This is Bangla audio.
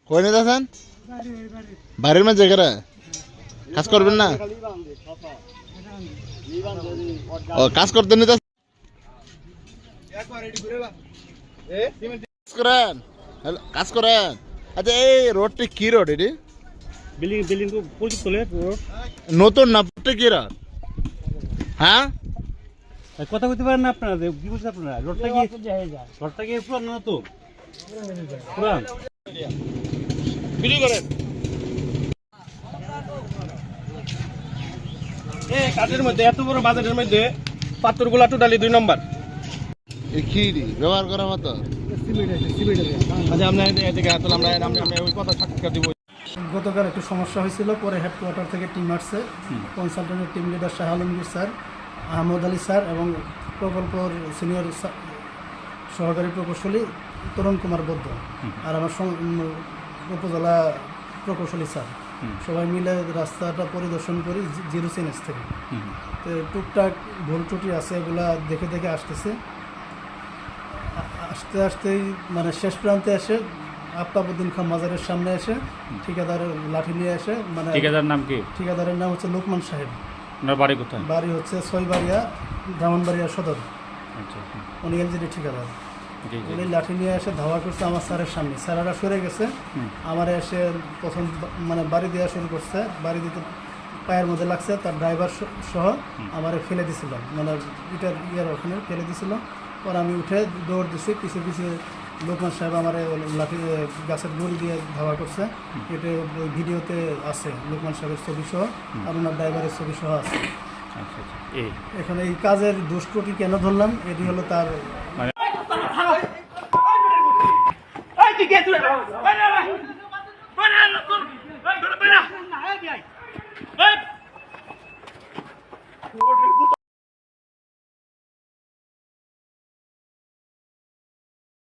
কই নিয়ে যাচ্ছেন? বাড়ির মাঝে ঘরে কাজ করবেন না? ও কাজ করতে নিতে করেন, কাজ করেন। আচ্ছা এই রোডটি কি রোড? এটি বিল্ডিং রোড নতুন না কি রোড? হ্যাঁ কথা বলতে পারেন না আপনারা? কি বলছেন আপনারা? রোডটা কি পুরান না তো? পুরান ভিডিও করেন। এই কাঠের মধ্যে এত বড় বাজারের মধ্যে পাথরগুলা টোটালি 2 নম্বর। এই কি ব্যবহার করার মতো? আচ্ছা আমরা এদিকে আসলে আমরা ওই কথা সাক্ষাৎকার দিব। গতকাল একটু সমস্যা হয়েছিল, পরে হেডকোয়ার্টার থেকে টিম আসছে, কনসালটেন্টের team leader Shah Alamgir sir, Ahmad Ali sir এবং প্রকল্পর সিনিয়র সহকারী প্রকৌশলী তরুণ কুমার বদ্ধ আর আমার উপজেলা প্রকৌশলী স্যার সবাই মিলে রাস্তাটা পরিদর্শন করি জিরো সিনেস থেকে। তো টুকটাক ভুল ত্রুটি আছে, এগুলা দেখে দেখে আসতেছে। আস্তে আস্তেই মানে শেষ প্রান্তে এসে আফতাবউদ্দিন খান মাজারের সামনে এসে ঠিকাদারের লাঠি নিয়ে এসে, মানে ঠিকাদারের নাম কি? ঠিকাদারের নাম হচ্ছে লোকমান সাহেব। আপনার বাড়ি কোথায়? বাড়ি হচ্ছে ছয়বাড়িয়া, ব্রাহ্মণবাড়িয়া সদর। আচ্ছা উনি এলজিডি ঠিকাদার। জি জি। উনি লাঠি নিয়ে এসে ধাওয়া করছে আমার স্যারের সামনে। স্যারেরা সরে গেছে, আমার এসে প্রথম মানে বাড়ি দেওয়া শুরু করছে। বাড়ি দিতে পায়ের মধ্যে লাগছে, তার ড্রাইভার সহ আমারে ফেলে দিছিল, মানে ইটার ওখানে ফেলে দিছিল। পর আমি উঠে দৌড় দিছি, পিছিয়ে পিছিয়ে লোকমান সাহেব আমার লাঠি গাছের দড়ি দিয়ে ধাওয়া করছে। এটা ওই ভিডিওতে আছে, লোকমান সাহেবের ছবি সহ আর ওনার ড্রাইভারের ছবি সহ আছে। আচ্ছা আচ্ছা। এখানে এই কাজের দুষ্কৃতি কেন ধরলাম, এটি হলো তার Hey!